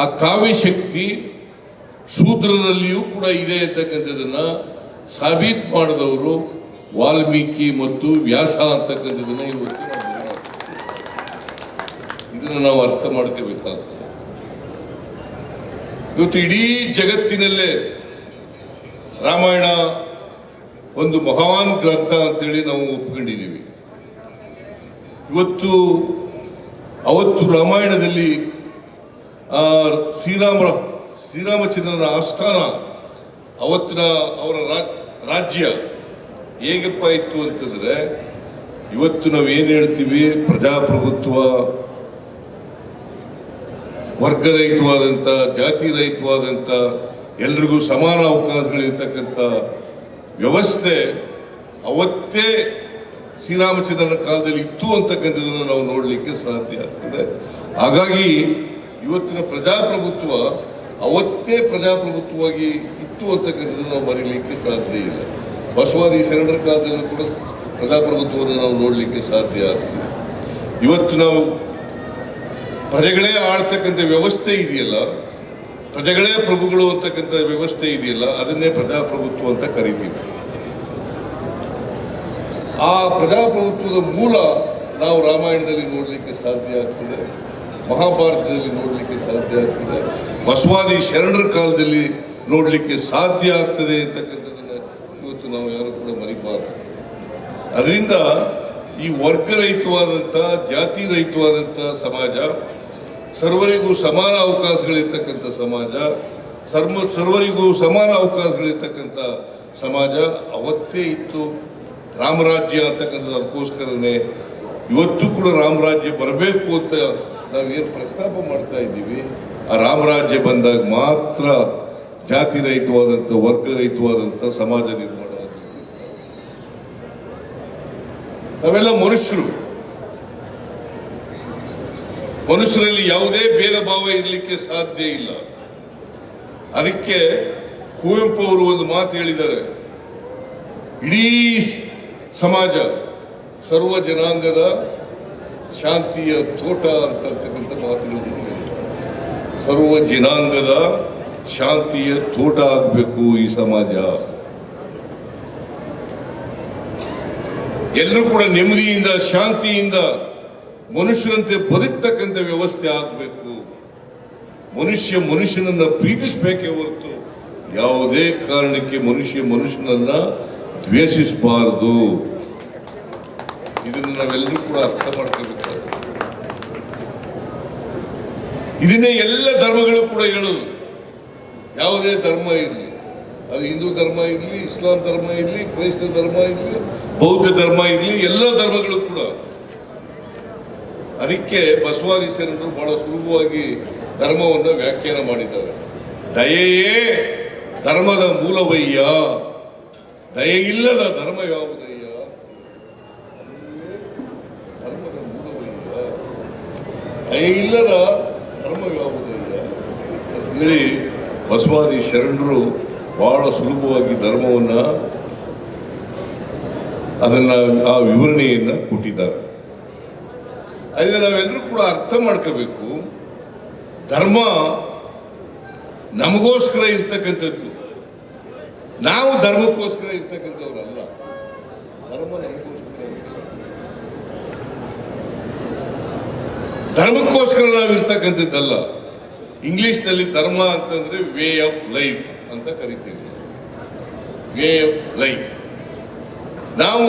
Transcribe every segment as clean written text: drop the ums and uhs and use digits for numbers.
ಆ ಕಾವ್ಯ ಶಕ್ತಿ ಶೂದ್ರರಲ್ಲಿಯೂ ಕೂಡ ಇದೆ ಅಂತಕ್ಕಂಥದನ್ನ ಸಾಬೀತು ಮಾಡಿದವರು ವಾಲ್ಮೀಕಿ ಮತ್ತು ವ್ಯಾಸ ಅಂತಕ್ಕಂಥದನ್ನ ಇದನ್ನು ನಾವು ಅರ್ಥ ಮಾಡ್ಕೋಬೇಕಾಗ್ತದೆ. ಇವತ್ತು ಇಡೀ ಜಗತ್ತಿನಲ್ಲೇ ರಾಮಾಯಣ ಒಂದು ಮಹಾನ್ ಗ್ರಂಥ ಅಂತೇಳಿ ನಾವು ಒಪ್ಕೊಂಡಿದ್ದೀವಿ. ಅವತ್ತು ರಾಮಾಯಣದಲ್ಲಿ ಶ್ರೀರಾಮಚಂದ್ರನ ಆಸ್ಥಾನ ಅವತ್ತಿನ ಅವರ ರಾಜ್ಯ ಹೇಗಪ್ಪ ಇತ್ತು ಅಂತಂದ್ರೆ, ಇವತ್ತು ನಾವೇನು ಹೇಳ್ತೀವಿ ಪ್ರಜಾಪ್ರಭುತ್ವ, ವರ್ಗರಹಿತವಾದಂಥ, ಜಾತಿ ರಹಿತವಾದಂಥ, ಎಲ್ರಿಗೂ ಸಮಾನ ಅವಕಾಶಗಳಿರ್ತಕ್ಕಂಥ ವ್ಯವಸ್ಥೆ ಅವತ್ತೇ ಶ್ರೀರಾಮಚಂದ್ರನ ಕಾಲದಲ್ಲಿ ಇತ್ತು ಅಂತಕ್ಕಂಥದ್ದನ್ನು ನಾವು ನೋಡಲಿಕ್ಕೆ ಸಾಧ್ಯ ಆಗ್ತದೆ. ಹಾಗಾಗಿ ಇವತ್ತಿನ ಪ್ರಜಾಪ್ರಭುತ್ವ ಅವತ್ತೇ ಪ್ರಜಾಪ್ರಭುತ್ವವಾಗಿ ಇತ್ತು ಅಂತಕ್ಕಂಥದ್ದನ್ನು ನಾವು ಮರೀಲಿಕ್ಕೆ ಸಾಧ್ಯ ಇಲ್ಲ. ಬಸವಾದಿ ಶರಣರ ಕಾಲದಲ್ಲೂ ಕೂಡ ಪ್ರಜಾಪ್ರಭುತ್ವವನ್ನು ನಾವು ನೋಡಲಿಕ್ಕೆ ಸಾಧ್ಯ ಆಗ್ತದೆ. ಇವತ್ತು ನಾವು ಪ್ರಜೆಗಳೇ ಆಳ್ತಕ್ಕಂಥ ವ್ಯವಸ್ಥೆ ಇದೆಯಲ್ಲ, ಪ್ರಜೆಗಳೇ ಪ್ರಭುಗಳು ಅಂತಕ್ಕಂಥ ವ್ಯವಸ್ಥೆ ಇದೆಯಲ್ಲ, ಅದನ್ನೇ ಪ್ರಜಾಪ್ರಭುತ್ವ ಅಂತ ಕರಿತೀವಿ. ಆ ಪ್ರಜಾಪ್ರಭುತ್ವದ ಮೂಲ ನಾವು ರಾಮಾಯಣದಲ್ಲಿ ನೋಡಲಿಕ್ಕೆ ಸಾಧ್ಯ ಆಗ್ತದೆ, ಮಹಾಭಾರತದಲ್ಲಿ ನೋಡಲಿಕ್ಕೆ ಸಾಧ್ಯ ಆಗ್ತದೆ, ಬಸವಾದಿ ಶರಣರ ಕಾಲದಲ್ಲಿ ನೋಡಲಿಕ್ಕೆ ಸಾಧ್ಯ ಆಗ್ತದೆ ಅಂತಕ್ಕಂಥದ್ದನ್ನು ಇವತ್ತು ನಾವು ಯಾರು ಕೂಡ ಮರಿಬಾರದು. ಅದರಿಂದ ಈ ವರ್ಗರಹಿತವಾದಂಥ, ಜಾತಿ ರಹಿತವಾದಂಥ ಸಮಾಜ, ಸರ್ವರಿಗೂ ಸಮಾನ ಅವಕಾಶಗಳಿರ್ತಕ್ಕಂಥ ಸಮಾಜ, ಸರ್ವರಿಗೂ ಸಮಾನ ಅವಕಾಶಗಳಿರ್ತಕ್ಕಂಥ ಸಮಾಜ ಅವತ್ತೇ ಇತ್ತು. ರಾಮರಾಜ್ಯ ಅಂತಕ್ಕಂಥದ್ದು ಅದಕ್ಕೋಸ್ಕರನೇ ಇವತ್ತು ಕೂಡ ರಾಮರಾಜ್ಯ ಬರಬೇಕು ಅಂತ ನಾವೇನು ಪ್ರಸ್ತಾಪ ಮಾಡ್ತಾ ಇದ್ದೀವಿ. ಆ ರಾಮರಾಜ್ಯ ಬಂದಾಗ ಮಾತ್ರ ಜಾತಿ ರಹಿತವಾದಂಥ, ವರ್ಗರಹಿತವಾದಂಥ ಸಮಾಜ ನಿರ್ಮಾಣ ಆಗಲಿಕ್ಕೆ. ನಾವೆಲ್ಲ ಮನುಷ್ಯರಲ್ಲಿ ಯಾವುದೇ ಭೇದ ಭಾವ ಇರಲಿಕ್ಕೆ ಸಾಧ್ಯ ಇಲ್ಲ. ಅದಕ್ಕೆ ಕುವೆಂಪು ಅವರು ಒಂದು ಮಾತು ಹೇಳಿದ್ದಾರೆ, ಇಡೀ ಸಮಾಜ ಸರ್ವ ಜನಾಂಗದ ಶಾಂತಿಯ ತೋಟ ಅಂತಕ್ಕಂಥ ಮಾತುಗಳನ್ನು ಸರ್ವ ಜನಾಂಗದ ಶಾಂತಿಯ ತೋಟ ಆಗಬೇಕು ಈ ಸಮಾಜ. ಎಲ್ಲರೂ ಕೂಡ ನೆಮ್ಮದಿಯಿಂದ, ಶಾಂತಿಯಿಂದ ಮನುಷ್ಯರಂತೆ ಬದುಕ್ತಕ್ಕಂಥ ವ್ಯವಸ್ಥೆ ಆಗಬೇಕು. ಮನುಷ್ಯನನ್ನ ಪ್ರೀತಿಸಬೇಕೇ ಹೊರತು ಯಾವುದೇ ಕಾರಣಕ್ಕೆ ಮನುಷ್ಯನನ್ನ ದ್ವೇಷಿಸಬಾರದು. ಇದನ್ನು ನಾವೆಲ್ಲರೂ ಕೂಡ ಅರ್ಥ ಮಾಡ್ಕೋಬೇಕಾಗ್ತದೆ. ಇದನ್ನೇ ಎಲ್ಲ ಧರ್ಮಗಳು ಕೂಡ ಹೇಳೋದು. ಯಾವುದೇ ಧರ್ಮ ಇರಲಿ, ಅದು ಹಿಂದೂ ಧರ್ಮ ಇರಲಿ, ಇಸ್ಲಾಂ ಧರ್ಮ ಇರಲಿ, ಕ್ರೈಸ್ತ ಧರ್ಮ ಇರಲಿ, ಬೌದ್ಧ ಧರ್ಮ ಇರಲಿ, ಎಲ್ಲ ಧರ್ಮಗಳು ಕೂಡ. ಅದಕ್ಕೆ ಬಸವಾದಿ ಶರಣರು ಬಹಳ ಸುಲಭವಾಗಿ ಧರ್ಮವನ್ನು ವ್ಯಾಖ್ಯಾನ ಮಾಡಿದ್ದಾರೆ. ದಯೆಯೇ ಧರ್ಮದ ಮೂಲವಯ್ಯ, ದಯೆ ಇಲ್ಲದ ಧರ್ಮ ಯಾವುದಯ್ಯ, ಧರ್ಮದ ಮೂಲವಯ್ಯ, ದಯೆ ಇಲ್ಲದ ಧರ್ಮ ಯಾವುದಯ್ಯ ಅಂತೇಳಿ ಬಸವಾದಿ ಶರಣರು ಬಹಳ ಸುಲಭವಾಗಿ ಧರ್ಮವನ್ನ ಆ ವಿವರಣೆಯನ್ನ ಕೊಟ್ಟಿದ್ದಾರೆ. ಅದನ್ನ ನಾವೆಲ್ಲರೂ ಕೂಡ ಅರ್ಥ ಮಾಡ್ಕೋಬೇಕು. ಧರ್ಮ ನಮಗೋಸ್ಕರ ಇರ್ತಕ್ಕಂಥದ್ದು, ನಾವು ಧರ್ಮಕ್ಕೋಸ್ಕರ ಇರ್ತಕ್ಕಂಥವ್ರಲ್ಲ. ಧರ್ಮ ನಮಗೋಸ್ಕರ, ಧರ್ಮಕ್ಕೋಸ್ಕರ ನಾವು ಇರ್ತಕ್ಕಂಥದ್ದಲ್ಲ. ಇಂಗ್ಲಿಷ್ನಲ್ಲಿ ಧರ್ಮ ಅಂತಂದ್ರೆ ವೇ ಆಫ್ ಲೈಫ್ ಅಂತ ಕರಿತೀವಿ. Way of life. ನಾವು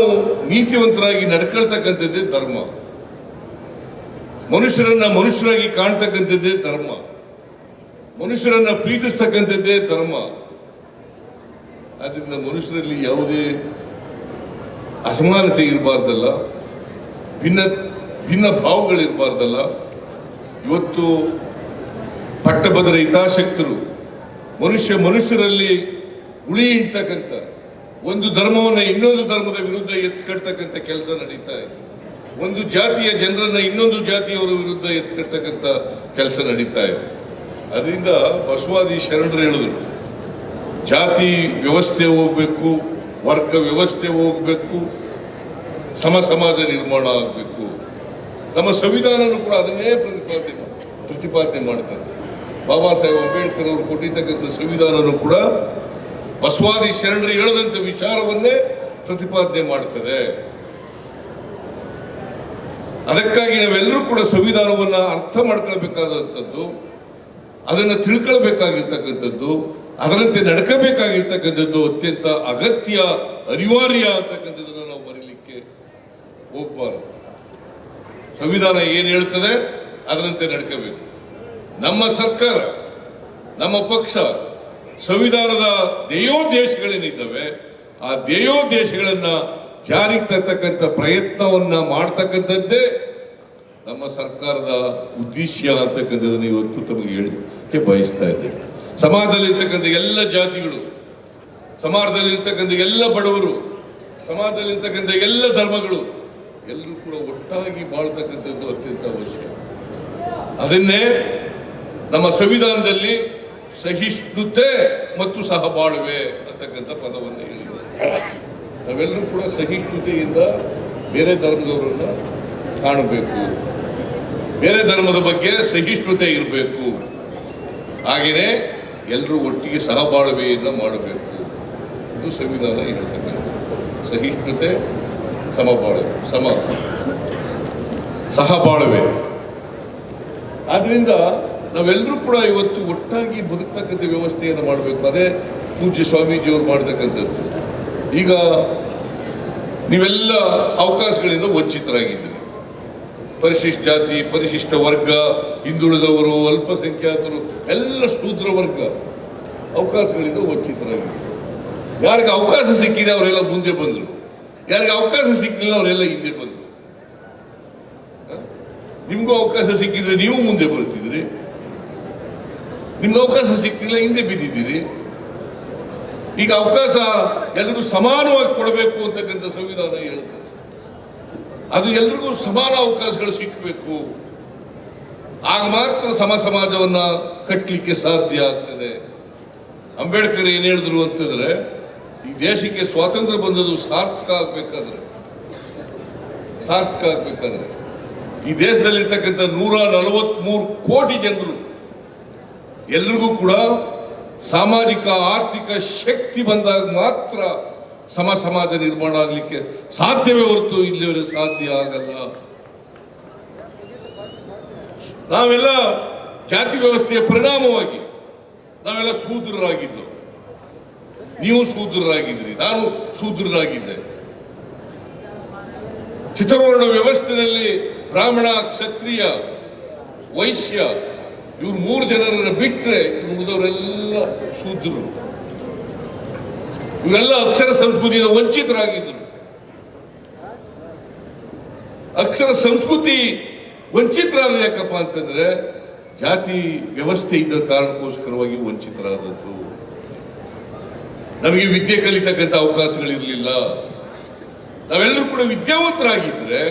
ನೀತಿವಂತರಾಗಿ ನಡ್ಕೊಳ್ತಕ್ಕಂಥದ್ದೇ ಧರ್ಮ. ಮನುಷ್ಯರನ್ನ ಮನುಷ್ಯರಾಗಿ ಕಾಣ್ತಕ್ಕಂಥದ್ದೇ ಧರ್ಮ. ಮನುಷ್ಯರನ್ನ ಪ್ರೀತಿಸ್ತಕ್ಕಂಥದ್ದೇ ಧರ್ಮ. ಆದ್ರಿಂದ ಮನುಷ್ಯರಲ್ಲಿ ಯಾವುದೇ ಅಸಮಾನತೆ ಇರಬಾರ್ದಲ್ಲ, ಭಿನ್ನ ಭಾವಗಳಿರಬಾರ್ದಲ್ಲ. ಇವತ್ತು ಪಟ್ಟಭದ್ರ ಹಿತಾಸಕ್ತರು ಮನುಷ್ಯರಲ್ಲಿ ಉಳಿ ಇಡ್ತಕ್ಕಂಥ, ಒಂದು ಧರ್ಮವನ್ನು ಇನ್ನೊಂದು ಧರ್ಮದ ವಿರುದ್ಧ ಎತ್ಕಡ್ತಕ್ಕಂಥ ಕೆಲಸ ನಡೀತಾ ಇದೆ. ಒಂದು ಜಾತಿಯ ಜನರನ್ನ ಇನ್ನೊಂದು ಜಾತಿಯವರ ವಿರುದ್ಧ ಎತ್ಕಡ್ತಕ್ಕಂಥ ಕೆಲಸ ನಡೀತಾ ಇದೆ. ಅದರಿಂದ ಬಸವಾದಿ ಶರಣರು ಹೇಳಿದ್ರು, ಜಾತಿ ವ್ಯವಸ್ಥೆ ಹೋಗ್ಬೇಕು, ವರ್ಗ ವ್ಯವಸ್ಥೆ ಹೋಗ್ಬೇಕು, ಸಮಾಜ ನಿರ್ಮಾಣ ಆಗಬೇಕು. ನಮ್ಮ ಸಂವಿಧಾನನೂ ಕೂಡ ಅದನ್ನೇ ಪ್ರತಿಪಾದನೆ ಮಾಡ್ತಾರೆ. ಬಾಬಾ ಸಾಹೇಬ್ ಅಂಬೇಡ್ಕರ್ ಅವರು ಕೊಟ್ಟಿರ್ತಕ್ಕಂಥ ಸಂವಿಧಾನನೂ ಕೂಡ ಬಸವಾದಿ ಶರಣರು ಹೇಳದಂತ ವಿಚಾರವನ್ನೇ ಪ್ರತಿಪಾದನೆ ಮಾಡ್ತದೆ. ಅದಕ್ಕಾಗಿ ನಾವೆಲ್ಲರೂ ಕೂಡ ಸಂವಿಧಾನವನ್ನ ಅರ್ಥ ಮಾಡ್ಕೊಳ್ಬೇಕಾದಂಥದ್ದು, ಅದನ್ನು ತಿಳ್ಕೊಳ್ಬೇಕಾಗಿರ್ತಕ್ಕಂಥದ್ದು, ಅದರಂತೆ ನಡ್ಕಬೇಕಾಗಿರ್ತಕ್ಕಂಥದ್ದು ಅತ್ಯಂತ ಅಗತ್ಯ, ಅನಿವಾರ್ಯ ಅಂತಕ್ಕಂಥದ್ದನ್ನು ನಾವು ಮರೀಲಿಕ್ಕೆ ಹೋಗ್ಬಾರದು. ಸಂವಿಧಾನ ಏನು ಹೇಳ್ತದೆ ಅದರಂತೆ ನಡ್ಕೋಬೇಕು. ನಮ್ಮ ಸರ್ಕಾರ, ನಮ್ಮ ಪಕ್ಷ ಸಂವಿಧಾನದ ಧ್ಯೇಯೋದ್ದೇಶಗಳೇನಿದ್ದಾವೆ ಆ ಧ್ಯೇಯೋದ್ದೇಶಗಳನ್ನ ಜಾರಿಗೆ ತರ್ತಕ್ಕಂಥ ಪ್ರಯತ್ನವನ್ನ ಮಾಡ್ತಕ್ಕಂಥದ್ದೇ ನಮ್ಮ ಸರ್ಕಾರದ ಉದ್ದೇಶ ಅಂತಕ್ಕಂಥದ್ದನ್ನು ಇವತ್ತು ತಮಗೆ ಹೇಳಲಿಕ್ಕೆ ಬಯಸ್ತಾ ಇದ್ದೇನೆ. ಸಮಾಜದಲ್ಲಿರ್ತಕ್ಕಂಥ ಎಲ್ಲ ಜಾತಿಗಳು, ಸಮಾಜದಲ್ಲಿರ್ತಕ್ಕಂಥ ಎಲ್ಲ ಬಡವರು, ಸಮಾಜದಲ್ಲಿರ್ತಕ್ಕಂಥ ಎಲ್ಲ ಧರ್ಮಗಳು ಎಲ್ಲರೂ ಕೂಡ ಒಟ್ಟಾಗಿ ಬಾಳ್ತಕ್ಕಂಥದ್ದು ಅತ್ಯಂತ ಅವಶ್ಯ. ಅದನ್ನೇ ನಮ್ಮ ಸಂವಿಧಾನದಲ್ಲಿ ಸಹಿಷ್ಣುತೆ ಮತ್ತು ಸಹಬಾಳ್ವೆ ಅಂತಕ್ಕಂಥ ಪದವನ್ನು ಹೇಳಿದ್ದಾರೆ. ನಾವೆಲ್ಲರೂ ಕೂಡ ಸಹಿಷ್ಣುತೆಯಿಂದ ಬೇರೆ ಧರ್ಮದವರನ್ನ ಕಾಣಬೇಕು, ಬೇರೆ ಧರ್ಮದ ಬಗ್ಗೆ ಸಹಿಷ್ಣುತೆ ಇರಬೇಕು. ಹಾಗೆಯೇ ಎಲ್ಲರೂ ಒಟ್ಟಿಗೆ ಸಹಬಾಳ್ವೆಯನ್ನು ಮಾಡಬೇಕು. ಇದು ಸಂವಿಧಾನ ಹೇಳ್ತಕ್ಕಂಥ ಸಹಿಷ್ಣುತೆ, ಸಹಬಾಳ್ವೆ. ಆದ್ರಿಂದ ನಾವೆಲ್ಲರೂ ಕೂಡ ಇವತ್ತು ಒಟ್ಟಾಗಿ ಬದುಕ್ತಕ್ಕಂಥ ವ್ಯವಸ್ಥೆಯನ್ನು ಮಾಡಬೇಕು. ಅದೇ ಪೂಜ್ಯ ಸ್ವಾಮೀಜಿಯವರು ಮಾಡ್ತಕ್ಕಂಥದ್ದು. ಈಗ ನೀವೆಲ್ಲ ಅವಕಾಶಗಳಿಂದ ವಂಚಿತರಾಗಿದ್ದೀರಿ. ಪರಿಶಿಷ್ಟ ಜಾತಿ, ಪರಿಶಿಷ್ಟ ವರ್ಗ, ಹಿಂದುಳಿದವರು, ಅಲ್ಪಸಂಖ್ಯಾತರು, ಎಲ್ಲ ಶೂದ್ರ ವರ್ಗ ಅವಕಾಶಗಳಿಂದ ವಂಚಿತರಾಗಿದ್ದಾರೆ. ಯಾರಿಗೆ ಅವಕಾಶ ಸಿಕ್ಕಿದೆ ಅವರೆಲ್ಲ ಮುಂದೆ ಬಂದರು, ಯಾರಿಗೆ ಅವಕಾಶ ಸಿಕ್ಕಿಲ್ಲ ಅವರೆಲ್ಲ ಹಿಂದೆ ಬಂದರು. ನಿಮಗೂ ಅವಕಾಶ ಸಿಕ್ಕಿದ್ರೆ ನೀವು ಮುಂದೆ ಬರ್ತಿದ್ರಿ, ನಿಮ್ಗೆ ಅವಕಾಶ ಸಿಕ್ತಿಲ್ಲ ಹಿಂದೆ ಬಿದ್ದಿದ್ದೀರಿ. ಈಗ ಅವಕಾಶ ಎಲ್ರಿಗೂ ಸಮಾನವಾಗಿ ಕೊಡಬೇಕು ಅಂತಕ್ಕಂಥ ಸಂವಿಧಾನ ಹೇಳ್ತದೆ. ಅದು ಎಲ್ರಿಗೂ ಸಮಾನ ಅವಕಾಶಗಳು ಸಿಕ್ಕಬೇಕು. ಆಗ ಮಾತ್ರ ಸಮಾಜವನ್ನ ಕಟ್ಟಲಿಕ್ಕೆ ಸಾಧ್ಯ ಆಗ್ತದೆ. ಅಂಬೇಡ್ಕರ್ ಏನ್ ಹೇಳಿದ್ರು ಅಂತಂದ್ರೆ, ಈ ದೇಶಕ್ಕೆ ಸ್ವಾತಂತ್ರ್ಯ ಬಂದದ್ದು ಸಾರ್ಥಕ ಆಗ್ಬೇಕಾದ್ರೆ ಈ ದೇಶದಲ್ಲಿರ್ತಕ್ಕಂಥ 143 ಕೋಟಿ ಜನರು ಎಲ್ರಿಗೂ ಕೂಡ ಸಾಮಾಜಿಕ ಆರ್ಥಿಕ ಶಕ್ತಿ ಬಂದಾಗ ಮಾತ್ರ ಸಮಾಜ ನಿರ್ಮಾಣ ಆಗಲಿಕ್ಕೆ ಸಾಧ್ಯವೇ ಹೊರತು ಇಲ್ಲಿವರೆಗೆ ಸಾಧ್ಯ ಆಗಲ್ಲ. ನಾವೆಲ್ಲ ಜಾತಿ ವ್ಯವಸ್ಥೆಯ ಪರಿಣಾಮವಾಗಿ ನಾವೆಲ್ಲ ಶೂದ್ರರಾಗಿದ್ದು. ನೀವು ಶೂದ್ರರಾಗಿದ್ರಿ, ನಾನು ಶೂದ್ರರಾಗಿದ್ದೆ. ಚಿತ್ರವರ್ಣ ವ್ಯವಸ್ಥೆಯಲ್ಲಿ ಬ್ರಾಹ್ಮಣ, ಕ್ಷತ್ರಿಯ, ವೈಶ್ಯ ಇವ್ರು 3 ಜನರನ್ನು ಬಿಟ್ಟರೆ ಉಳಿದವರೆಲ್ಲ ಶೂದ್ರರು. ಇವರೆಲ್ಲ ಅಕ್ಷರ ಸಂಸ್ಕೃತಿಯಿಂದ ವಂಚಿತರಾಗಿದ್ದರು. ಅಕ್ಷರ ಸಂಸ್ಕೃತಿ ವಂಚಿತರಾದ ಯಾಕಪ್ಪ ಅಂತಂದ್ರೆ ಜಾತಿ ವ್ಯವಸ್ಥೆ ಇದ್ದ ಕಾರಣಕ್ಕೋಸ್ಕರವಾಗಿ ವಂಚಿತರಾದದ್ದು. ನಮಗೆ ವಿದ್ಯೆ ಕಲಿತಕ್ಕಂಥ ಅವಕಾಶಗಳಿರಲಿಲ್ಲ. ನಾವೆಲ್ಲರೂ ಕೂಡ ವಿದ್ಯಾವಂತರಾಗಿದ್ರೆ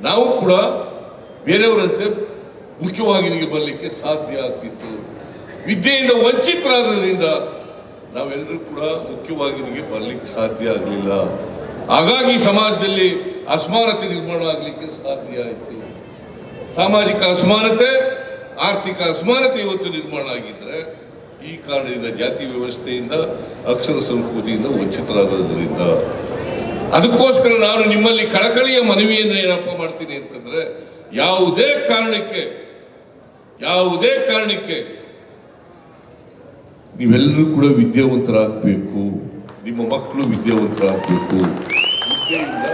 ನಾವು ಕೂಡ ಬೇರೆಯವರಂತೆ ಮುಖ್ಯವಾಹಿನಿಗೆ ಬರಲಿಕ್ಕೆ ಸಾಧ್ಯ ಆಗ್ತಿತ್ತು. ವಿದ್ಯೆಯಿಂದ ವಂಚಿತರಾದ್ರಿಂದ ನಾವೆಲ್ಲರೂ ಕೂಡ ಮುಖ್ಯವಾಹಿನಿಗೆ ಬರಲಿಕ್ಕೆ ಸಾಧ್ಯ ಆಗಲಿಲ್ಲ. ಹಾಗಾಗಿ ಸಮಾಜದಲ್ಲಿ ಅಸಮಾನತೆ ನಿರ್ಮಾಣ ಆಗಲಿಕ್ಕೆ ಸಾಧ್ಯ ಆಯಿತು. ಸಾಮಾಜಿಕ ಅಸಮಾನತೆ, ಆರ್ಥಿಕ ಅಸಮಾನತೆ ಇವತ್ತು ನಿರ್ಮಾಣ ಆಗಿದ್ರೆ ಈ ಕಾರಣದಿಂದ, ಜಾತಿ ವ್ಯವಸ್ಥೆಯಿಂದ, ಅಕ್ಷರ ಸಂಸ್ಕೃತಿಯಿಂದ ವಂಚಿತರಾಗೋದ್ರಿಂದ. ಅದಕ್ಕೋಸ್ಕರ ನಾನು ನಿಮ್ಮಲ್ಲಿ ಕಳಕಳಿಯ ಮನವಿಯನ್ನು ಏನಪ್ಪ ಮಾಡ್ತೀನಿ ಅಂತಂದ್ರೆ, ಯಾವುದೇ ಕಾರಣಕ್ಕೆ ನೀವೆಲ್ಲರೂ ಕೂಡ ವಿದ್ಯಾವಂತರಾಗಬೇಕು. ನಿಮ್ಮ ಮಕ್ಕಳು ವಿದ್ಯಾವಂತರಾಗಬೇಕು. ವಿದ್ಯೆಯಿಂದ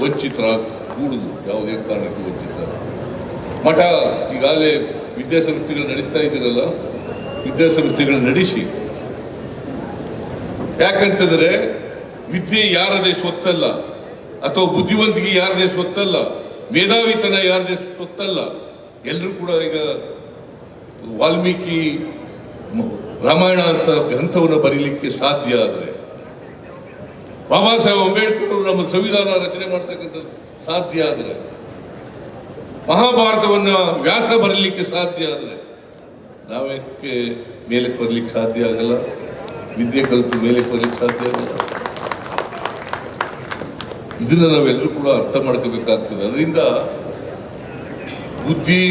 ವಂಚಿತರಾಗಕೂಡದು. ಯಾವುದೇ ಕಾರಣಕ್ಕೆ ವಂಚಿತ. ಮಠ ಈಗಾಗಲೇ ವಿದ್ಯಾಸಂಸ್ಥೆಗಳು ನಡೆಸ್ತಾ ಇದ್ದೀರಲ್ಲ, ವಿದ್ಯಾಸಂಸ್ಥೆಗಳು ನಡೆಸಿ. ಯಾಕಂತಂದ್ರೆ ವಿದ್ಯೆ ಯಾರದೇ ಸ್ವತ್ತಲ್ಲ, ಅಥವಾ ಬುದ್ಧಿವಂತಿಕೆ ಯಾರದೇ ಸ್ವತ್ತಲ್ಲ, ಮೇಧಾವಿತನ ಯಾರದೇ ಸ್ವತ್ತಲ್ಲ. ಎಲ್ಲರೂ ಕೂಡ ಈಗ ವಾಲ್ಮೀಕಿ ರಾಮಾಯಣ ಅಂತ ಗ್ರಂಥವನ್ನು ಬರೀಲಿಕ್ಕೆ ಸಾಧ್ಯ ಆದರೆ, ಬಾಬಾ ಸಾಹೇಬ್ ಅಂಬೇಡ್ಕರ್ ಅವರು ನಮ್ಮ ಸಂವಿಧಾನ ರಚನೆ ಮಾಡ್ತಕ್ಕಂಥದ್ದು ಸಾಧ್ಯ ಆದರೆ, ಮಹಾಭಾರತವನ್ನು ವ್ಯಾಸ ಬರಲಿಕ್ಕೆ ಸಾಧ್ಯ ಆದರೆ, ನಾವೇಕೆ ಮೇಲಕ್ಕೆ ಬರಲಿಕ್ಕೆ ಸಾಧ್ಯ ಆಗಲ್ಲ? ವಿದ್ಯೆ ಕಲಿತು ಮೇಲಕ್ಕೆ ಬರಲಿಕ್ಕೆ ಸಾಧ್ಯ ಆಗಲ್ಲ. ಇದನ್ನ ನಾವೆಲ್ಲರೂ ಕೂಡ ಅರ್ಥ ಮಾಡ್ಕೋಬೇಕಾಗ್ತದೆ. ಅದರಿಂದ ಬುದ್ಧಿ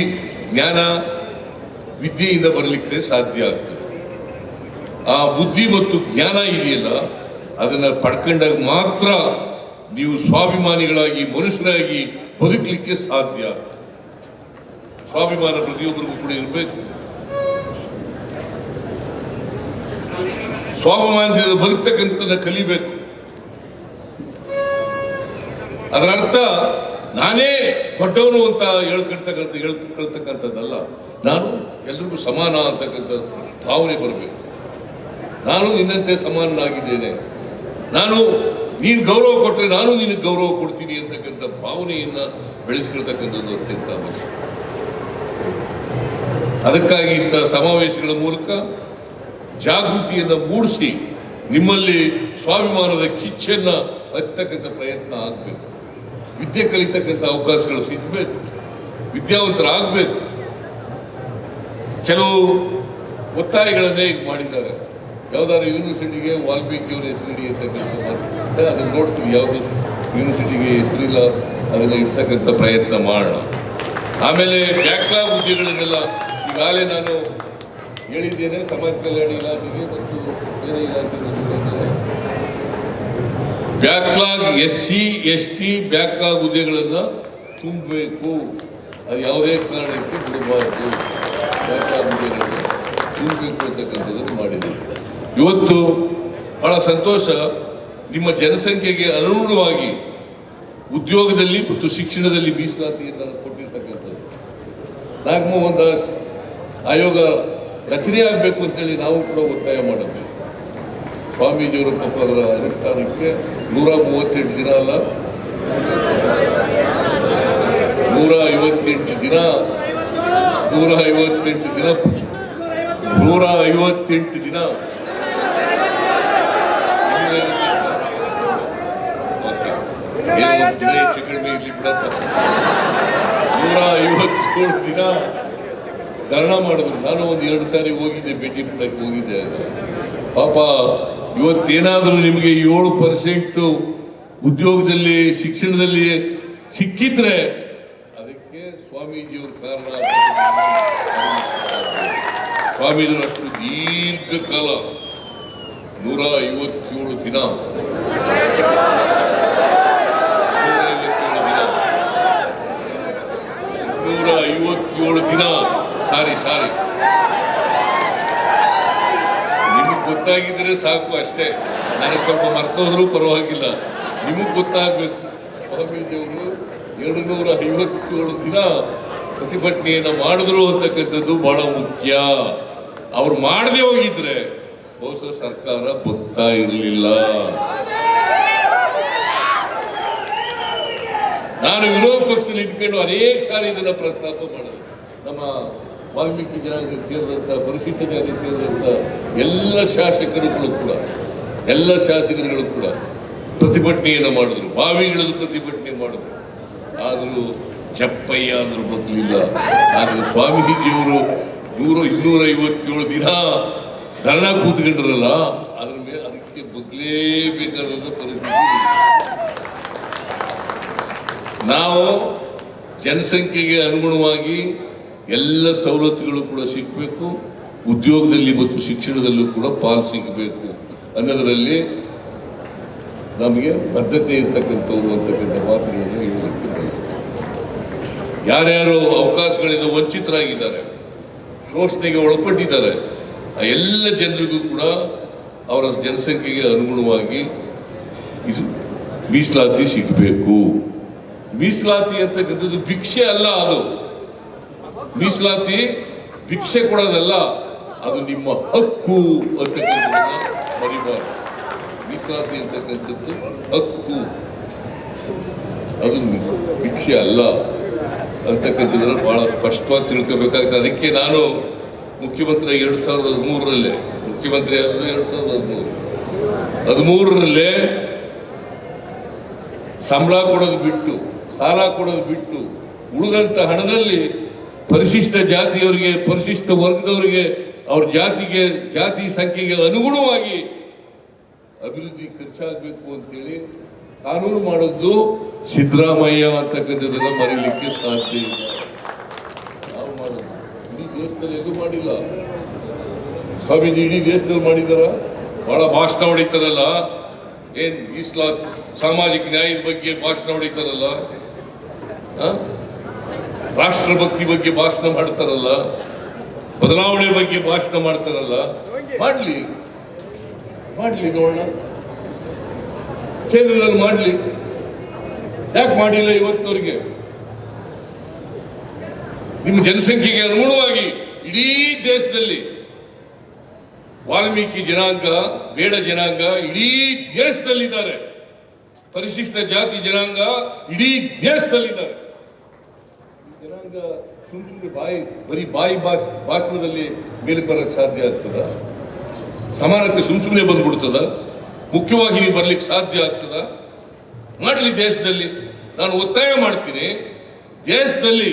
ಜ್ಞಾನ ವಿದ್ಯೆಯಿಂದ ಬರಲಿಕ್ಕೆ ಸಾಧ್ಯ ಆಗ್ತದೆ. ಆ ಬುದ್ಧಿ ಮತ್ತು ಜ್ಞಾನ ಇದೆಯಲ್ಲ, ಅದನ್ನು ಪಡ್ಕೊಂಡಾಗ ಮಾತ್ರ ನೀವು ಸ್ವಾಭಿಮಾನಿಗಳಾಗಿ ಮನುಷ್ಯರಾಗಿ ಬದುಕಲಿಕ್ಕೆ ಸಾಧ್ಯ ಆಗ್ತದೆ. ಸ್ವಾಭಿಮಾನ ಪ್ರತಿಯೊಬ್ಬರಿಗೂ ಕೂಡ ಇರಬೇಕು. ಸ್ವಾಭಿಮಾನದಿಂದ ಬದುಕ್ತಕ್ಕಂಥದ್ದನ್ನ ಕಲಿಬೇಕು. ಅದರ ಅರ್ಥ ನಾನೇ ದೊಡ್ಡವನು ಅಂತ ಹೇಳ್ತಕ್ಕಂಥದ್ದಲ್ಲ. ನಾನು ಎಲ್ರಿಗೂ ಸಮಾನ ಅಂತಕ್ಕಂಥ ಭಾವನೆ ಬರಬೇಕು. ನಾನು ನಿನ್ನಂತೆ ಸಮಾನನಾಗಿದ್ದೇನೆ, ನೀನು ಗೌರವ ಕೊಟ್ಟರೆ ನಾನು ನಿನಗೆ ಗೌರವ ಕೊಡ್ತೀನಿ ಅಂತಕ್ಕಂಥ ಭಾವನೆಯನ್ನ ಬೆಳೆಸ್ಕೊಳ್ತಕ್ಕಂಥದ್ದು ಅತ್ಯಂತ ಅವಶ್ಯಕ. ಅದಕ್ಕಾಗಿ ಇಂಥ ಸಮಾವೇಶಗಳ ಮೂಲಕ ಜಾಗೃತಿಯನ್ನು ಮೂಡಿಸಿ ನಿಮ್ಮಲ್ಲಿ ಸ್ವಾಭಿಮಾನದ ಕಿಚ್ಚನ್ನ ಹತ್ತಕ್ಕಂಥ ಪ್ರಯತ್ನ ಆಗಬೇಕು. ವಿದ್ಯೆ ಕಲಿತಕ್ಕಂಥ ಅವಕಾಶಗಳು ಸಿಗಬೇಕು, ವಿದ್ಯಾವಂತರಾಗಬೇಕು. ಕೆಲವು ಒತ್ತಾಯಗಳನ್ನೇ ಈಗ ಮಾಡಿದ್ದಾರೆ. ಯಾವ್ದಾದ್ರು ಯೂನಿವರ್ಸಿಟಿಗೆ ವಾಲ್ಮೀಕಿಯವರ ಹೆಸರಿಡಿ ಅಂತಕ್ಕಂಥ ಮಾತು ಅದನ್ನು ನೋಡ್ತೀವಿ. ಯಾವುದು ಯೂನಿವರ್ಸಿಟಿಗೆ ಹೆಸರಿಲ್ಲ ಅದನ್ನು ಇರ್ತಕ್ಕಂಥ ಪ್ರಯತ್ನ ಮಾಡೋಣ. ಆಮೇಲೆ ಬ್ಯಾಕ್ಲಾಗ್ ಹುದ್ದೆಗಳನ್ನೆಲ್ಲ ಈಗಾಗಲೇ ನಾನು ಹೇಳಿದ್ದೇನೆ. ಸಮಾಜ ಕಲ್ಯಾಣ ಇಲಾಖೆಗೆ ಮತ್ತು ಬೇರೆ ಇಲಾಖೆಗಳಿಗೆ ಬ್ಯಾಕ್ಲಾಗ್ SC ST ಬ್ಯಾಕ್ಲಾಗ್ ಹುದ್ದೆಗಳನ್ನು ತುಂಬಬೇಕು. ಅದು ಯಾವುದೇ ಕಾರಣಕ್ಕೆ ಬಿಡಬಾರದು. ಬ್ಯಾಕ್ಲಾಗ್ ಹುದ್ದೆಗಳನ್ನು ತುಂಬಬೇಕು ಅಂತಕ್ಕಂಥದ್ದನ್ನು ಮಾಡಿದ್ದೀವಿ. ಇವತ್ತು ಬಹಳ ಸಂತೋಷ. ನಿಮ್ಮ ಜನಸಂಖ್ಯೆಗೆ ಅನುಗುಣವಾಗಿ ಉದ್ಯೋಗದಲ್ಲಿ ಮತ್ತು ಶಿಕ್ಷಣದಲ್ಲಿ ಮೀಸಲಾತಿಯನ್ನು ಕೊಟ್ಟಿರ್ತಕ್ಕಂಥದ್ದು. ನಾಗಮೋಹನ್ ದಾಸ್ ಆಯೋಗ ರಚನೆ ಆಗಬೇಕು ಅಂತೇಳಿ ನಾವು ಕೂಡ ಒತ್ತಾಯ ಮಾಡಿದ್ವಿ. ಸ್ವಾಮೀಜಿಯವರ ಪಾಪ ಅದರ ಅನುಷ್ಠಾನಕ್ಕೆ 138 ದಿನ ಅಲ್ಲ 158 ದಿನ 158 ದಿನ 158 ದಿನ ಹೆಚ್ಚು ಕಡಿಮೆ ಇರ್ಲಿ ಬಿಡಪ್ಪ. 157 ದಿನ ಧರಣ ಮಾಡಿದ್ರು. ನಾನು ಒಂದು 2 ಸಾರಿ ಹೋಗಿದ್ದೆ, ಭೇಟಿ ಕೊಡಕ್ಕೆ ಹೋಗಿದ್ದೆ. ಪಾಪ ಇವತ್ತೇನಾದರೂ ನಿಮಗೆ 7% ಉದ್ಯೋಗದಲ್ಲಿ ಶಿಕ್ಷಣದಲ್ಲಿ ಸಿಕ್ಕಿದ್ರೆ ಅದಕ್ಕೆ ಸ್ವಾಮೀಜಿಯವರು ಕಾರಣ. ಸ್ವಾಮೀಜಿಯವರು ಅಷ್ಟು ದೀರ್ಘಕಾಲ 157 ದಿನ 157 ದಿನ ಸಾರಿ ನಿಮಗೆ ಗೊತ್ತಾಗಿದ್ರೆ ಸಾಕು ಅಷ್ಟೇ. ನನಗೆ ಸ್ವಲ್ಪ ಮರ್ತೋದ್ರೂ ಪರವಾಗಿಲ್ಲ. ನಿಮಗೆ ಗೊತ್ತಾಗಬೇಕು. ಸ್ವಾಮೀಜಿಯವರು 257 ದಿನ ಪ್ರತಿಭಟನೆಯನ್ನು ಮಾಡಿದ್ರು ಅಂತಕ್ಕಂಥದ್ದು ಬಹಳ ಮುಖ್ಯ. ಅವ್ರು ಮಾಡದೆ ಹೋಗಿದ್ರೆ ಬಹುಶಃ ಸರ್ಕಾರ ಬರ್ತಾ ಇರಲಿಲ್ಲ. ನಾನು ವಿರೋಧ ಪಕ್ಷದಲ್ಲಿ ಇದ್ಕೊಂಡು ಅನೇಕ ಸಾರಿ ಇದನ್ನು ಪ್ರಸ್ತಾಪ ಮಾಡಿದೆ. ನಮ್ಮ ವಾಲ್ಮೀಕಿ ಜನಾಂಗಕ್ಕೆ ಸೇರಿದಂಥ ಪರಿಶಿಷ್ಟ ಜನಾಂಗಕ್ಕೆ ಸೇರಿದಂಥ ಎಲ್ಲ ಶಾಸಕರುಗಳು ಕೂಡ ಪ್ರತಿಭಟನೆಯನ್ನು ಮಾಡಿದ್ರು. ಬಾವಿಗಳಲ್ಲಿ ಪ್ರತಿಭಟನೆ ಮಾಡಿದ್ರು. ಆದರೂ ಜಪ್ಪಯ್ಯ ಅಂದ್ರೂ ಬಗ್ಲಿಲ್ಲ. ಆದರೆ ಸ್ವಾಮೀಜಿಯವರು 257 ದಿನ ಧರಣ ಕೂತ್ಕೊಂಡ್ರಲ್ಲ, ಅದ್ರ ಮೇಲೆ ಅದಕ್ಕೆ ಬಗ್ಲೇಬೇಕಾದಂಥ ಪರಿಸ್ಥಿತಿ. ನಾವು ಜನಸಂಖ್ಯೆಗೆ ಅನುಗುಣವಾಗಿ ಎಲ್ಲ ಸವಲತ್ತುಗಳು ಕೂಡ ಸಿಗಬೇಕು. ಉದ್ಯೋಗದಲ್ಲಿ ಮತ್ತು ಶಿಕ್ಷಣದಲ್ಲೂ ಕೂಡ ಪಾಲು ಸಿಗಬೇಕು ಅನ್ನೋದರಲ್ಲಿ ನಮಗೆ ಬದ್ಧತೆ ಇರ್ತಕ್ಕಂಥವ್ರು ಅಂತಕ್ಕಂಥ ಮಾತುಗಳನ್ನು ಹೇಳಲಿಕ್ಕೆ ಬಯಸ್ತಾರೆ. ಯಾರ್ಯಾರು ಅವಕಾಶಗಳಿಂದ ವಂಚಿತರಾಗಿದ್ದಾರೆ, ಶೋಷಣೆಗೆ ಒಳಪಟ್ಟಿದ್ದಾರೆ, ಆ ಎಲ್ಲ ಜನರಿಗೂ ಕೂಡ ಅವರ ಜನಸಂಖ್ಯೆಗೆ ಅನುಗುಣವಾಗಿ ಇದು ಮೀಸಲಾತಿ ಸಿಗಬೇಕು. ಮೀಸಲಾತಿ ಅಂತಕ್ಕಂಥದ್ದು ಭಿಕ್ಷೆ ಅಲ್ಲ. ಅದು ಮೀಸಲಾತಿ ಭಿಕ್ಷೆ ಕೊಡೋದಲ್ಲ, ಅದು ನಿಮ್ಮ ಹಕ್ಕು ಅಂತಕ್ಕಂಥದ್ದನ್ನ ಮರಿಬಾರದು. ಮೀಸಲಾತಿ ಅಂತಕ್ಕಂಥದ್ದು ಹಕ್ಕು, ಅದು ಭಿಕ್ಷೆ ಅಲ್ಲ ಅಂತಕ್ಕಂಥದ್ದನ್ನು ಬಹಳ ಸ್ಪಷ್ಟವಾಗಿ ತಿಳ್ಕೋಬೇಕಾಗ್ತದೆ. ಅದಕ್ಕೆ ನಾನು ಮುಖ್ಯಮಂತ್ರಿ 2013 ಮುಖ್ಯಮಂತ್ರಿ ಆದ 2013 ಸಂಬಳ ಕೊಡೋದು ಬಿಟ್ಟು, ಸಾಲ ಕೊಡೋದು ಬಿಟ್ಟು, ಉಳಿದಂಥ ಹಣದಲ್ಲಿ ಪರಿಶಿಷ್ಟ ಜಾತಿಯವರಿಗೆ, ಪರಿಶಿಷ್ಟ ವರ್ಗದವರಿಗೆ, ಅವ್ರ ಜಾತಿ ಸಂಖ್ಯೆಗೆ ಅನುಗುಣವಾಗಿ ಅಭಿವೃದ್ಧಿ ಖರ್ಚಾಗಬೇಕು ಅಂತೇಳಿ ಕಾನೂನು ಮಾಡೋದು ಸಿದ್ದರಾಮಯ್ಯ ಅಂತಕ್ಕಂಥದ್ದನ್ನು ಮರೀಲಿಕ್ಕೆ ಸಾಧ್ಯ ಇಲ್ಲ. ಮಾಡುವಂಥದ್ದು. ಇಡೀ ದೇಶದಲ್ಲಿ ಎಲ್ಲೂ ಮಾಡಿಲ್ಲ. ಸ್ವಾಮೀಜಿ ಇಡೀ ದೇಶದಲ್ಲಿ ಮಾಡಿದಾರ? ಬಹಳ ಭಾಷಣ ಹೊಡಿತಾರಲ್ಲ, ಏನ್ ಸಾಮಾಜಿಕ ನ್ಯಾಯದ ಬಗ್ಗೆ ಭಾಷಣ ಹೊಡಿತಾರಲ್ಲ, ರಾಷ್ಟ್ರಭಕ್ತಿ ಬಗ್ಗೆ ಭಾಷಣ ಮಾಡ್ತಾರಲ್ಲ, ಬದಲಾವಣೆ ಬಗ್ಗೆ ಭಾಷಣ ಮಾಡ್ತಾರಲ್ಲ. ಮಾಡ್ಲಿ ನೋಡೋಣ, ಕೇಂದ್ರದಲ್ಲಿ ಮಾಡ್ಲಿ. ಯಾಕೆ ಮಾಡಿಲ್ಲ ಇವತ್ತಿನವರಿಗೆ? ನಿಮ್ಮ ಜನಸಂಖ್ಯೆಗೆ ಅನುಗುಣವಾಗಿ ಇಡೀ ದೇಶದಲ್ಲಿ ವಾಲ್ಮೀಕಿ ಜನಾಂಗ, ಬೇಡ ಜನಾಂಗ ಇಡೀ ದೇಶದಲ್ಲಿದ್ದಾರೆ. ಪರಿಶಿಷ್ಟ ಜಾತಿ ಜನಾಂಗ ಇಡೀ ದೇಶದಲ್ಲಿದ್ದಾರೆ. ಜನಾಂಗ ಸುಮ್ಮನೆ ಬರೀ ಭಾಷಣದಲ್ಲಿ ಮೇಲೆ ಬರಕ್ಕೆ ಸಾಧ್ಯ ಆಗ್ತದ? ಸಮಾನತೆ ಸುಮ್ಮನೆ ಬಂದ್ಬಿಡ್ತದ? ಮುಖ್ಯವಾಹಿನಿ ಬರ್ಲಿಕ್ಕೆ ಸಾಧ್ಯ ಆಗ್ತದ? ಮಾಡಲಿ ದೇಶದಲ್ಲಿ. ನಾನು ಒತ್ತಾಯ ಮಾಡ್ತೀನಿ, ದೇಶದಲ್ಲಿ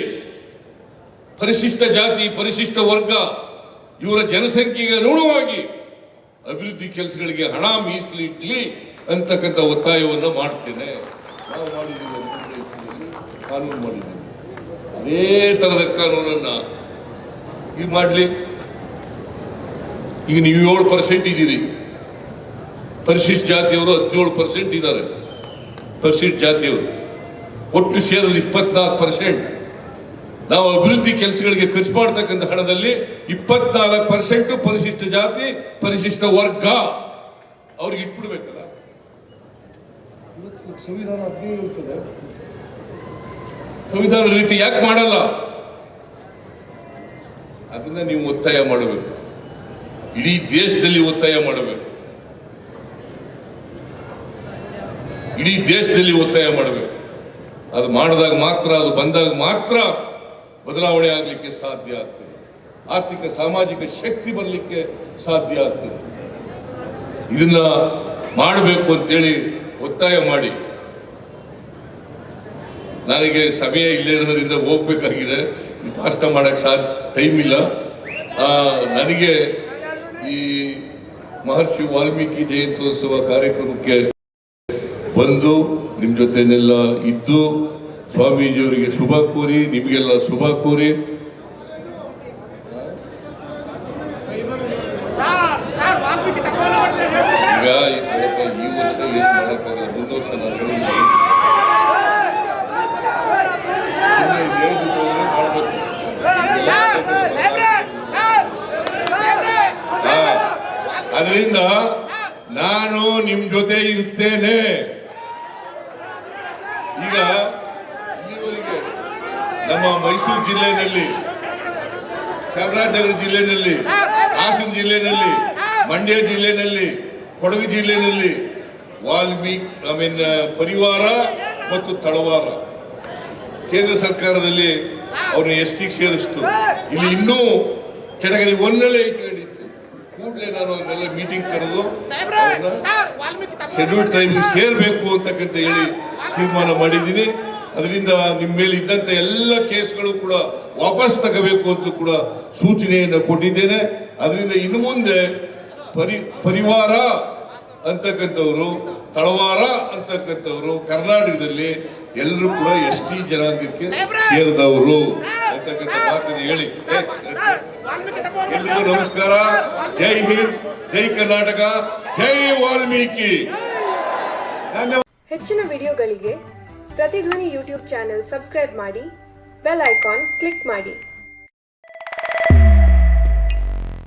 ಪರಿಶಿಷ್ಟ ಜಾತಿ, ಪರಿಶಿಷ್ಟ ವರ್ಗ ಇವರ ಜನಸಂಖ್ಯೆಗೆ ಅನುಗುಣವಾಗಿ ಅಭಿವೃದ್ಧಿ ಕೆಲಸಗಳಿಗೆ ಹಣ ಮೀಸಲಿಟ್ಲಿ ಅಂತಕ್ಕಂಥ ಒತ್ತಾಯವನ್ನು ಮಾಡ್ತೇನೆ. ನಾವು ಮಾಡಿದ್ದೀವಿ, ಕಾನೂನು ಮಾಡಿದ್ದೀವಿ. ಅದೇ ತರದ ಕಾನೂನನ್ನ ಈಗ ಮಾಡಲಿ. ಈಗ ನೀವು 7% ಇದ್ದೀರಿ, ಪರಿಶಿಷ್ಟ ಜಾತಿಯವರು 17% ಇದ್ದಾರೆ. ಪರಿಶಿಷ್ಟ ಜಾತಿಯವರು ಒಟ್ಟು ಸೇರಿದ್ರೆ 24%. ನಾವು ಅಭಿವೃದ್ಧಿ ಕೆಲಸಗಳಿಗೆ ಖರ್ಚು ಮಾಡ್ತಕ್ಕಂಥ ಹಣದಲ್ಲಿ 24% ಪರಿಶಿಷ್ಟ ಜಾತಿ, ಪರಿಶಿಷ್ಟ ವರ್ಗ ಅವ್ರಿಗೆ ಇಟ್ಬಿಡ್ಬೇಕಲ್ಲ. ಇವತ್ತು ಸಂವಿಧಾನ 15 ಇರ್ತದೆ. ಸಂವಿಧಾನದ ರೀತಿ ಯಾಕೆ ಮಾಡಲ್ಲ? ಅದನ್ನ ನೀವು ಒತ್ತಾಯ ಮಾಡಬೇಕು. ಇಡೀ ದೇಶದಲ್ಲಿ ಒತ್ತಾಯ ಮಾಡಬೇಕು. ಇಡೀ ದೇಶದಲ್ಲಿ ಒತ್ತಾಯ ಮಾಡಬೇಕು. ಅದು ಮಾಡಿದಾಗ ಮಾತ್ರ, ಅದು ಬಂದಾಗ ಮಾತ್ರ ಬದಲಾವಣೆ ಆಗಲಿಕ್ಕೆ ಸಾಧ್ಯ ಆಗ್ತದೆ. ಆರ್ಥಿಕ ಸಾಮಾಜಿಕ ಶಕ್ತಿ ಬರಲಿಕ್ಕೆ ಸಾಧ್ಯ ಆಗ್ತದೆ. ಇದನ್ನ ಮಾಡಬೇಕು ಅಂತೇಳಿ ಒತ್ತಾಯ ಮಾಡಿ. ನನಗೆ ಸಮಯ ಇಲ್ಲೇ ಇರೋದ್ರಿಂದ ಹೋಗ್ಬೇಕಾಗಿದೆ, ಭಾಷಣ ಮಾಡಕ್ಕೆ ಟೈಮ್ ಇಲ್ಲ. ನನಗೆ ಈ ಮಹರ್ಷಿ ವಾಲ್ಮೀಕಿ ಜಯಂತ್ಯೋತ್ಸವ ಕಾರ್ಯಕ್ರಮಕ್ಕೆ ಬಂದು ನಿಮ್ಮ ಜೊತೆನೆಲ್ಲ ಇದ್ದು ಸ್ವಾಮೀಜಿಯವರಿಗೆ ಶುಭ ಕೋರಿ, ನಿಮಗೆಲ್ಲ ಶುಭ ಕೋರಿ, ಈಗ ಈ ವರ್ಷ ಏನು ಮಾಡೋಕ್ಕಾಗಲ್ಲ, ಮುಂದೆ ವರ್ಷ ನಾನು ಅದರಿಂದ ನಾನು ನಿಮ್ ಜೊತೆ ಇರ್ತೇನೆ. ಈಗ ಇಲ್ಲಿವರೆಗೆ ನಮ್ಮ ಮೈಸೂರು ಜಿಲ್ಲೆಯಲ್ಲಿ, ಚಾಮರಾಜನಗರ ಜಿಲ್ಲೆಯಲ್ಲಿ, ಹಾಸನ ಜಿಲ್ಲೆಯಲ್ಲಿ, ಮಂಡ್ಯ ಜಿಲ್ಲೆಯಲ್ಲಿ, ಕೊಡಗು ಜಿಲ್ಲೆಯಲ್ಲಿ ಪರಿವಾರ ಮತ್ತು ತಳವಾರ ಕೇಂದ್ರ ಸರ್ಕಾರದಲ್ಲಿ ಅವ್ರನ್ನ ಎಸ್ಟಿ ಸೇರಿಸ್ತು. ಇಲ್ಲಿ ಇನ್ನೂ ಕೆಟಗರಿ 1 ಇಟ್ಕೊಂಡಿತ್ತು. ಕೂಡಲೇ ನಾನು ಅವ್ರನ್ನೆಲ್ಲ ಮೀಟಿಂಗ್ ಕರೆದು ಶೆಡ್ಯೂಲ್ ಟೈಮಿಗೆ ಸೇರ್ಬೇಕು ಅಂತಕ್ಕಂತ ಹೇಳಿ ತೀರ್ಮಾನ ಮಾಡಿದ್ದೀನಿ. ಅದರಿಂದ ನಿಮ್ಮ ಮೇಲೆ ಇದ್ದಂತ ಎಲ್ಲ ಕೇಸ್ಗಳು ಕೂಡ ವಾಪಸ್ ತಗೋಬೇಕು ಅಂತ ಕೂಡ ಸೂಚನೆಯನ್ನು ಕೊಟ್ಟಿದ್ದೇನೆ. ಅದರಿಂದ ಇನ್ನು ಮುಂದೆ ಪರಿವಾರ ಅಂತಕ್ಕಂಥವ್ರು, ತಳವಾರ ಅಂತಕ್ಕಂಥವ್ರು ಕರ್ನಾಟಕದಲ್ಲಿ ಎಲ್ಲರೂ ಕೂಡ ಎಸ್ಟಿ ಜನಾಂಗಕ್ಕೆ ಸೇರಿದವರು ಅಂತಕ್ಕಂಥ ಮಾತನ್ನು ಹೇಳಿ ಎಲ್ರಿಗೂ ನಮಸ್ಕಾರ. ಜೈ ಹಿಂದ್, ಜೈ ಕರ್ನಾಟಕ, ಜೈ ವಾಲ್ಮೀಕಿ. ಹೆಚ್ಚಿನ ವಿಡಿಯೋಗಳಿಗೆ ಪ್ರತಿಧ್ವನಿ ಯೂಟ್ಯೂಬ್ ಚಾನೆಲ್ ಸಬ್ಸ್ಕ್ರೈಬ್ ಮಾಡಿ, ಬೆಲ್ ಐಕಾನ್ ಕ್ಲಿಕ್ ಮಾಡಿ.